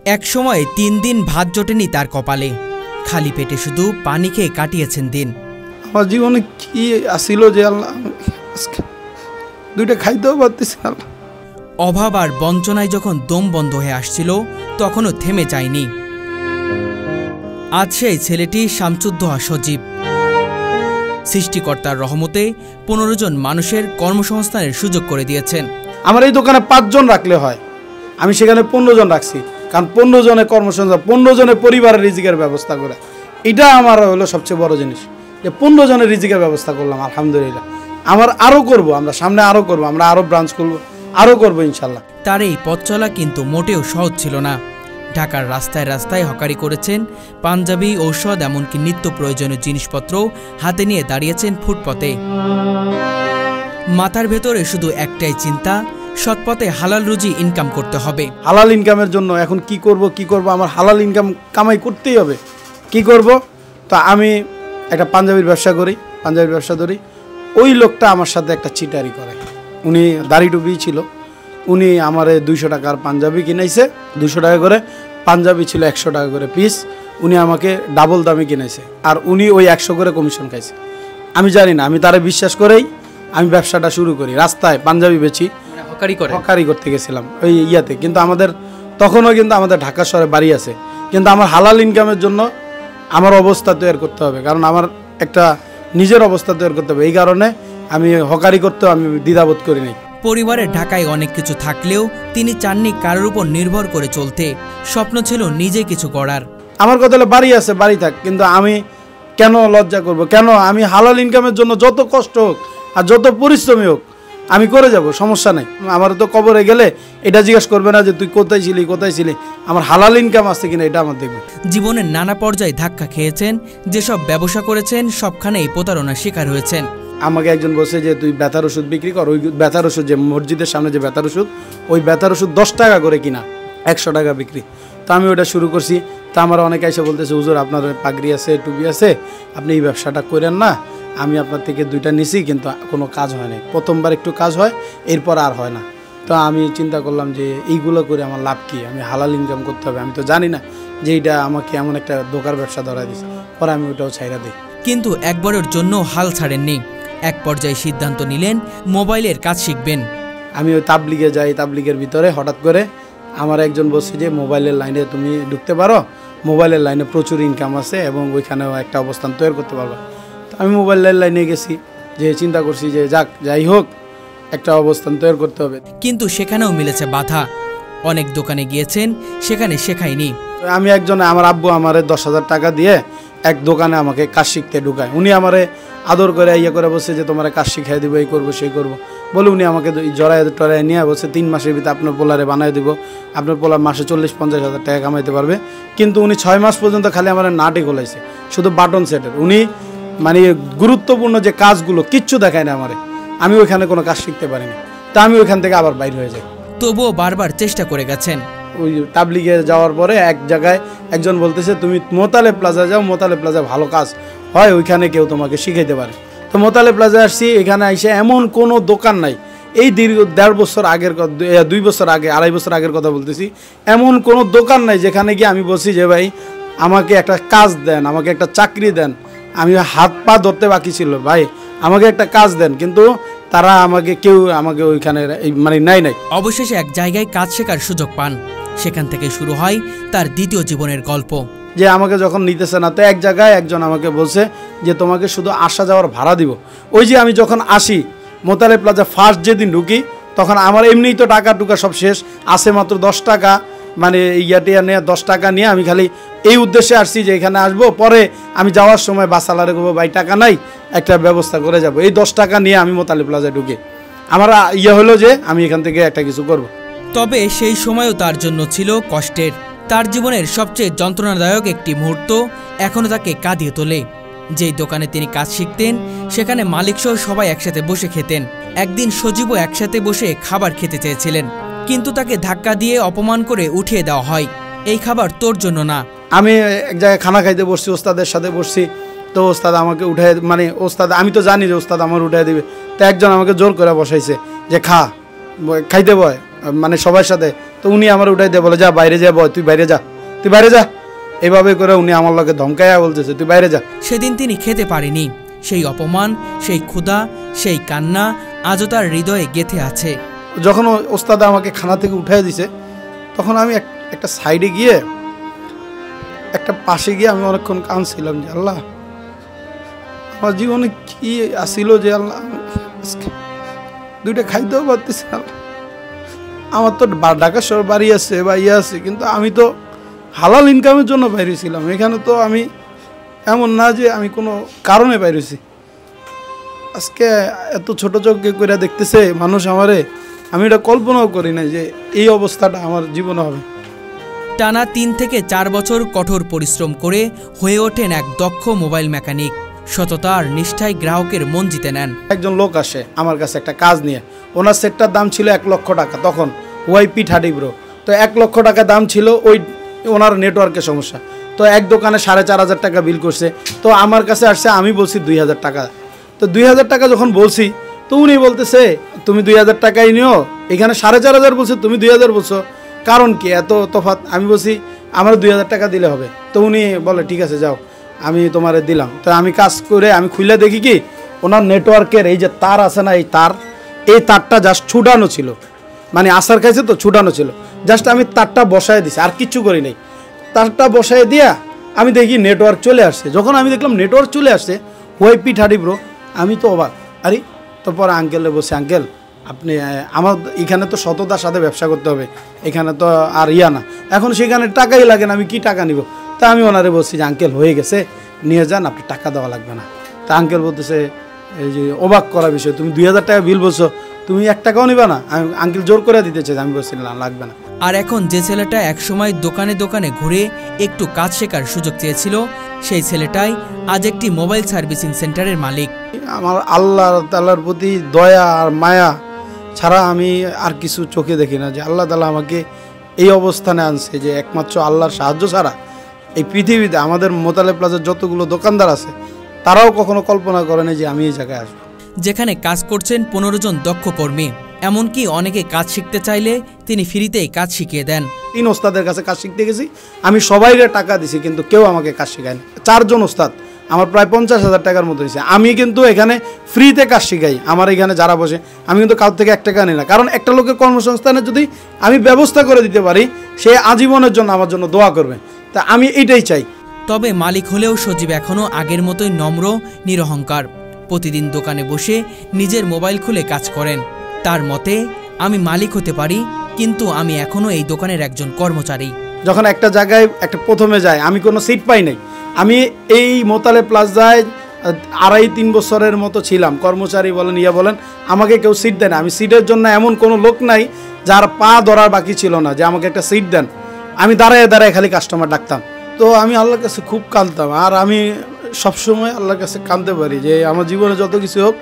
এক সময় 3 দিন ভাত জোটেনি তার কপালে, খালি পেটে শুধু পানি খেয়ে কাটিয়েছেন দিন। আমার জীবনে কি আসিল যে আল্লাহ দুইটা খাইতেও পারতেছি না। অভাব আর বঞ্চনায় যখন দম বন্ধ হয়ে আসছিল তখনও থেমে যায়নি। আজ সেই ছেলেটি শামসুদ্দোহা সজীব। সৃষ্টিকর্তার রহমতে 15 জন মানুষের কর্মসংস্থানের সুযোগ করে দিয়েছেন। আমার এই দোকানে 5 জন রাখলে হয়, আমি সেখানে 15 জন রাখছি, কারণ 15 জনের কর্মসংস্থান, 15 জনের পরিবারের রিজিকের ব্যবস্থা করে। এটা আমার হলো সবচেয়ে বড় জিনিস, যে 15 জনের রিজিকের ব্যবস্থা করলাম আলহামদুলিল্লাহ। আমার আরও করব, আমরা সামনে আরও করব, আমরা আরও ব্রাঞ্চ করব, আরও করবো ইনশাল্লাহ। তার এই পথ চলা কিন্তু মোটেও সহজ ছিল না। ঢাকার রাস্তায় রাস্তায় হকারি করেছেন, পাঞ্জাবি, ঔষধ, এমনকি নিত্য প্রয়োজনীয় জিনিসপত্র হাতে নিয়ে দাঁড়িয়েছেন ফুটপথে। মাথার ভেতরে শুধু একটাই চিন্তা, সৎপথে হালাল রুজি ইনকাম করতে হবে। হালাল ইনকামের জন্য এখন কি করব, আমার হালাল ইনকাম কামাই করতেই হবে। কি করব? তো আমি একটা পাঞ্জাবির ব্যবসা করি। ওই লোকটা আমার সাথে একটা চিটারি করে। উনি দাড়ি টুপি ছিল, উনি আমারে 200 টাকার পাঞ্জাবি কিনাইছে, 200 টাকা করে। পাঞ্জাবি ছিল 100 টাকা করে পিস, উনি আমাকে ডাবল দামে কিনাইছে, আর উনি ওই 100 করে কমিশন খাইছে। আমি জানি না, আমি তারে বিশ্বাস করেই আমি ব্যবসাটা শুরু করি। রাস্তায় পাঞ্জাবি বেচি, হকারি করতে গেছিলাম ওই ইয়াতে। কিন্তু তখনও আমাদের ঢাকা শহরে বাড়ি আছে, কিন্তু আমার হালাল ইনকামের জন্য আমার অবস্থা তৈরি করতে হবে, কারণ আমার একটা নিজের অবস্থা তৈরি করতে হবে। এই কারণে আমি হকারি করতেও আমি দ্বিধাবোধ করি নাই। পরিবারের ঢাকায় অনেক কিছু থাকলেও তিনি চাননি কারোর উপর নির্ভর করে চলতে। স্বপ্ন ছিল নিজে কিছু করার। আমার কথা হলো বাড়ি আছে, বাড়ি থাক, কিন্তু আমি কেন লজ্জা করব? কেন? আমি হালাল ইনকামের জন্য যত কষ্ট হোক আর যত পরিশ্রমী হোক আমি করে যাব, সমস্যা নেই। আমার তো কবরে গেলে এটা জিজ্ঞেস করবে না যে তুই কোথায় ছিলি। আমার হালাল ইনকাম আছে কিনা এটা আমার দেখবে। জীবনের নানা পর্যায়ে ধাক্কা খেয়েছেন, যেসব ব্যবসা করেছেন সবখানেই প্রতারণার শিকার হয়েছেন। আমাকে একজন বলছে যে তুই ব্যথার ওষুধ বিক্রি কর। ওই ব্যথার ওষুধ, যে মসজিদের সামনে যে ব্যথার ওষুধ, ওই ব্যথার ওষুধ 10 টাকা করে কিনা, 100 টাকা বিক্রি। তো আমি ওটা শুরু করছি। তা আমার অনেকে এসে বলতেছে, হুজুর আপনার পাগড়ি আছে, টুপি আছে, আপনি এই ব্যবসাটা করেন না। আমি আপনার থেকে 2টা নিছি, কিন্তু কোনো কাজ হয় না। প্রথমবার একটু কাজ হয়, এরপর আর হয় না। তো আমি চিন্তা করলাম যে এইগুলো করে আমার লাভ কি? আমি হালাল ইনকাম করতে হবে। আমি তো জানি না যে এইটা আমাকে এমন একটা দোকান ব্যবসা ধরা দিয়েছে। পরে আমি ওটাও ছাইড়া দিই। কিন্তু একবারের জন্য হাল ছাড়েননি। এক পর্যায়ে সিদ্ধান্ত নিলেন মোবাইলের কাজ শিখবেন। আমি ওই তাবলিগে যাই, তাবলিগের ভিতরে হঠাৎ করে আমার একজন বলছে যে মোবাইলের লাইনে তুমি ঢুকতে পারো, মোবাইলের লাইনে প্রচুর ইনকাম আছে এবং ওইখানেও একটা অবস্থান তৈরি করতে পারবো। তো আমি মোবাইলের লাইনে গেছি, যে চিন্তা করছি যে যাই হোক একটা অবস্থান তৈরি করতে হবে। কিন্তু সেখানেও মিলেছে বাধা। অনেক দোকানে গিয়েছেন, সেখানে শেখায়নি। আমি আমার আব্বু আমারে 10,000 টাকা দিয়ে এক দোকানে আমাকে কাজ শিখতে ঢুকায়। উনি আমারে আদর করে করে বলছে যে তোমার কাজ শিখাই দিব, এই করবো সেই করবো বলে উনি আমাকে জড়ায় নিয়ে বলছে 3 মাসের ভিতরে আপনার পোলারে বানাই দিব, আপনার পোলার মাসে 40-50 হাজার টাকা কামাইতে পারবে। কিন্তু উনি 6 মাস পর্যন্ত খালি আমার নাটে খোলাইছে, শুধু বাটন সেটের। উনি গুরুত্বপূর্ণ যে কাজগুলো কিচ্ছু দেখায় না আমারে। আমি ওইখানে কোনো কাজ শিখতে পারিনি। তা আমি ওইখান থেকে আবার বাইর হয়ে যাই। তবুও বারবার চেষ্টা করে গেছেন। ওই তাবলিগে যাওয়ার পরে এক জায়গায় একজন বলতেছে তুমি মোতালেব প্লাজা যাও, মোতালেব প্লাজা ভালো কাজ হয়, ওইখানে কেউ তোমাকে শিখাইতে পারে। তো মোতালেব প্লাজা আসছি, এখানে এসে এমন কোনো দোকান নাই। এই দীর্ঘ 1.5 বছর আগের, 2 বছর আগে, 2.5 বছর আগের কথা বলতেছি। এমন কোনো দোকান নাই যেখানে গিয়ে আমি বলছি যে ভাই আমাকে একটা কাজ দেন, আমাকে একটা চাকরি দেন। আমি হাত পা ধরতে বাকি ছিল, ভাই আমাকে একটা কাজ দেন, কিন্তু তারা কেউ আমাকে ওইখানে নাই। অবশেষে এক জায়গায় কাজ শেখার সুযোগ পান। সেখান থেকে শুরু হয় তার দ্বিতীয় জীবনের গল্প। যে আমাকে যখন নিতেছে না, তো এক জায়গায় একজন আমাকে বলছে যে তোমাকে শুধু আসা যাওয়ার ভাড়া দিব। ওই যে আমি যখন আসি মোতালেব প্লাজা ফার্স্ট যেদিন ঢুকি, তখন আমার এমনিই তো টাকা টুকা সব শেষ আছে, মাত্র 10 টাকা ইয়াটিয়া নিয়ে 10 টাকা নিয়ে আমি খালি এই উদ্দেশ্যে আসছি যে এখানে আসবো, পরে আমি যাওয়ার সময় বাসালারে করবো ভাই টাকা নাই, একটা ব্যবস্থা করে যাব। এই 10 টাকা নিয়ে আমি মোতালেব প্লাজায় ঢুকি। আমার হলো যে আমি এখান থেকে একটা কিছু করব। তবে সেই সময়ও তার জন্য ছিল কষ্টের। তার জীবনের সবচেয়ে যন্ত্রণাদায়ক একটি মুহূর্ত এখনো তাকে কাঁদিয়ে তোলে। যেই দোকানে তিনি কাজ শিখতেন, সেখানে মালিকসহ সবাই একসাথে বসে খেতেন। একদিন সজীবও একসাথে বসে খাবার খেতে চেয়েছিলেন, কিন্তু তাকে ধাক্কা দিয়ে অপমান করে উঠিয়ে দেওয়া হয়। এই খাবার তোর জন্য না। আমি এক জায়গায় খানা খাইতে বসছি, ওস্তাদের সাথে বসছি। তো ওস্তাদ আমাকে উঠায়, ওস্তাদ, আমি তো জানি যে ওস্তাদ আমার উঠায় দিবে। তো একজন আমাকে জোর করে বসাইছে যে খাইতে বয়, সবার সাথে তো উনি আমার উঠাই দিয়ে বলে, যা বাইরে যা বয়, তুই বাইরে যা, তুই বাইরে যা। এভাবে করে উনি আমার লগে ধমকাইয়া বলতেছে, তুই বাইরে যা। সেদিন তিনি খেতে পারেনি। সেই অপমান, সেই ক্ষুধা, সেই কান্না আজও তার হৃদয়ে গেঁথে আছে। যখন ওস্তাদ আমাকে খানা থেকে উঠাই দিছে, তখন আমি একটা সাইডে গিয়ে, একটা পাশে গিয়ে আমি অনেকক্ষণ কাঁদছিলাম যে আল্লাহ, আমার জীবনে কি আসিল যে আল্লাহ দুইটা খাইতেও পারতেছি না। আমার তো ঢাকা শহর বাড়ি আছে বা ইয়ে আছে, কিন্তু আমি তো হালাল ইনকামের জন্য বাইরেছিলাম। এখানে তো আমি এমন না যে আমি কোনো কারণে বাইরেছি। আজকে এত ছোট চোখে করে দেখতেছে মানুষ আমারে, আমি এটা কল্পনাও করি না যে এই অবস্থাটা আমার জীবনে হবে। টানা 3 থেকে 4 বছর কঠোর পরিশ্রম করে হয়ে ওঠেন এক দক্ষ মোবাইল মেকানিক। সততা আর নিষ্ঠায় গ্রাহকের মন জিতে নেন। একজন লোক আসে আমার কাছে একটা কাজ নিয়ে, ওনার সেটটার দাম ছিল 1 লক্ষ টাকা। তখন ওয়াইপি 30 প্রো, তো 1 লক্ষ টাকা দাম ছিল। ওই ওনার নেটওয়ার্কের সমস্যা, তো এক দোকানে 4,500 টাকা বিল করছে। তো আমার কাছে আসছে, আমি বলছি 2,000 টাকা। তো 2,000 টাকা যখন বলছি, তো উনি বলতেছে তুমি 2,000 টাকাই নিও, এখানে 4,500 বলছে, তুমি 2,000 বলছো, কারণ কি এত তফাৎ? আমি বলছি আমার 2,000 টাকা দিলে হবে। তো উনি বলে ঠিক আছে যাও, আমি তোমারে দিলাম। তো আমি কাজ করে আমি খুলে দেখি কি ওনার নেটওয়ার্কের এই যে তার আছে না, এই তারটা জাস্ট ছুটানো ছিল, মানে আসার খাইছে তো ছুটানো ছিল। জাস্ট আমি তারটা বসায় দিছি, আর কিচ্ছু করি নাই। তারটা বসায় দিয়া আমি দেখি নেটওয়ার্ক চলে আসছে। যখন আমি দেখলাম নেটওয়ার্ক চলে আসছে ওয়াইপি 30 প্রো, আমি তো অবাক। আরে তো পরে আঙ্কেলে বসে, আঙ্কেল আপনি আমার এখানে তো সততার সাথে ব্যবসা করতে হবে, এখানে তো আর ইয়া না, এখন সেখানে টাকাই লাগে না, আমি কি টাকা নিব? তা আমি ওনারে বলছি যে আঙ্কেল হয়ে গেছে, নিয়ে যান, আপনি টাকা দেওয়া লাগবে না। তা আঙ্কেল বলতেছে এই যে অবাক করা বিষয়, তুমি 2,000 টাকা বিল বলছো, তুমি 1 টাকাও নিবে না? আঙ্কেল জোর করে দিতেছে। আমি বলছি না, লাগবে না। আর এখন যে ছেলেটা একসময় দোকানে দোকানে ঘুরে একটু কাজ শেখার সুযোগ চেয়েছিল, সেই ছেলেটাই আজ একটি মোবাইল সার্ভিসিং সেন্টারের মালিক। আমার আল্লাহ তাআলার প্রতি দয়া আর মায়া ছাড়া আমি আর কিছু চোখে দেখি না, যে আল্লাহ তাআলা আমাকে এই অবস্থানে আনছে, যে একমাত্র আল্লাহর সাহায্য ছাড়া এই পৃথিবীতে আমাদের মোতালেব প্লাজার যতগুলো দোকানদার আছে তারাও কখনো কল্পনা করে না যে আমি এই জায়গায় আসবো। যেখানে কাজ করছেন 15 জন দক্ষ কর্মী, এমনকি অনেকে কাজ শিখতে চাইলে তিনি ফ্রিতেই কাজ শিখিয়ে দেন। 3 ওস্তাদের কাছে কাজ শিখতে গেছি, আমি সবাইকে টাকা দিছি, কিন্তু কেউ আমাকে কাজ শেখায়নি। 4 জন ওস্তাদ আমার প্রায় 50,000 টাকার মতো দিয়েছে। আমি কিন্তু এখানে ফ্রিতে কাজ শিখাই। আমার এখানে যারা বসে, আমি কিন্তু কারোর থেকে 1 টাকা নিই না, কারণ একটা লোকের কর্মসংস্থানের যদি আমি ব্যবস্থা করে দিতে পারি, সে আজীবনের জন্য আমার জন্য দোয়া করবে। তা আমি এইটাই চাই। তবে মালিক হলেও সজীব এখনও আগের মতোই নম্র, নিরহংকার। প্রতিদিন দোকানে বসে নিজের মোবাইল খুলে কাজ করেন। তার মতে, আমি মালিক হতে পারি, কিন্তু আমি এখনও এই দোকানের একজন কর্মচারী। যখন একটা জায়গায় একটা প্রথমে যায়, আমি কোনো সিট পাই নাই। আমি এই মোতালেব প্লাজায় 2.5-3 বছরের মতো ছিলাম, কর্মচারী বলেন ইয়া বলেন, আমাকে কেউ সিট দেয় না। আমি সিটের জন্য এমন কোনো লোক নাই যার পা ধরার বাকি ছিল না যে আমাকে একটা সিট দেন। আমি দাঁড়ায় দাঁড়ায় খালি কাস্টমার ডাকতাম। তো আমি আল্লাহর কাছে খুব কাঁদতাম, আর আমি সবসময় আল্লাহর কাছে কাঁদতে পারি যে আমার জীবনে যত কিছু হোক,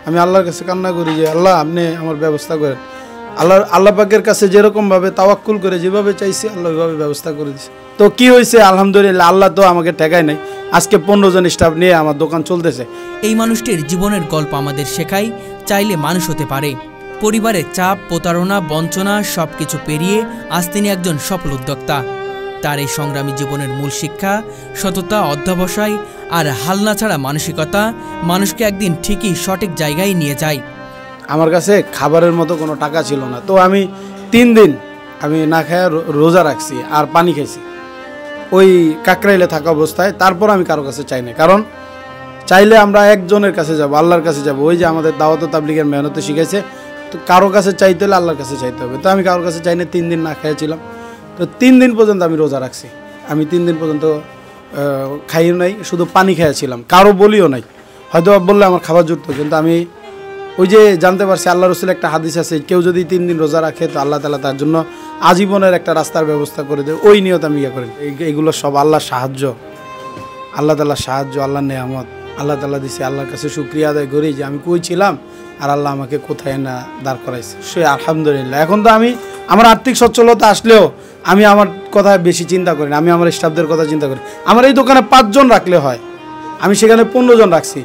আমি আল্লাহর কাছে কান্না করি যে আল্লাহ আপনি আমার ব্যবস্থা করেন। আল্লাহ পাকের কাছে যেরকমভাবে তাওয়াক্কুল করে যেভাবে চাইছি, আল্লাহ ওইভাবে ব্যবস্থা করে দিচ্ছে। তো কি হয়েছে, আলহামদুলিল্লাহ, আল্লাহ তো আমাকে ঠেকায় নাই। আজকে 15 জন স্টাফ নিয়ে আমার দোকান চলতেছে। এই মানুষটির জীবনের গল্প আমাদের শেখায়, চাইলে মানুষ হতে পারে। পরিবারের চাপ, প্রতারণা, বঞ্চনা সবকিছু পেরিয়ে আজ তিনি একজন সফল উদ্যোক্তা। তার এই সংগ্রামী জীবনের মূল শিক্ষা সততা, অধ্যবসায় আর হালনা ছাড়া মানসিকতা মানুষকে একদিন ঠিকই সঠিক জায়গায় নিয়ে যায়। আমার কাছে খাবারের মতো কোনো টাকা ছিল না, তো আমি 3 দিন আমি না খায় রোজা রাখছি আর পানি খাইছি ওই কাকরাইলে থাকা অবস্থায়। তারপর আমি কারো কাছে চাই না, কারণ চাইলে আমরা একজনের কাছে যাব, আল্লাহর কাছে যাব। ওই যে আমাদের দাওয়াত তাবলীগের মেহনতে শিখাইছে, তো কারো কাছে চাইতে হলে আল্লাহর কাছে চাইতে হবে। তো আমি কারোর কাছে চাই না, 3 দিন না খেয়েছিলাম। তো 3 দিন পর্যন্ত আমি রোজা রাখছি। আমি 3 দিন পর্যন্ত খাইও নাই, শুধু পানি খেয়েছিলাম, কারো বলিও নাই। হয়তো বললে আমার খাবার জুটতো, কিন্তু আমি ওই যে জানতে পারছি আল্লাহ রসুলের একটা হাদিস আছে, কেউ যদি 3 দিন রোজা রাখে তো আল্লাহ তাআলা তার জন্য আজীবনের একটা রাস্তার ব্যবস্থা করে দেয়। ওই নিয়ত আমি ইয়ে করি। এইগুলো সব আল্লাহর সাহায্য, আল্লাহ তাআলার সাহায্য, আল্লাহর নেয়ামত। আল্লাহ তাআলা দিছে, আল্লাহর কাছে শুকরিয়া আদায় করি যে আমি কই ছিলাম আর আল্লাহ আমাকে কোথায় না দাঁড় করাইছে। সে আলহামদুলিল্লাহ। এখন তো আমি আমার আর্থিক সচ্ছলতা আসলেও আমি আমার কথা বেশি চিন্তা করি না, আমি আমার স্টাফদের কথা চিন্তা করি। আমার এই দোকানে 5 জন রাখলে হয়, আমি সেখানে 15 জন রাখছি।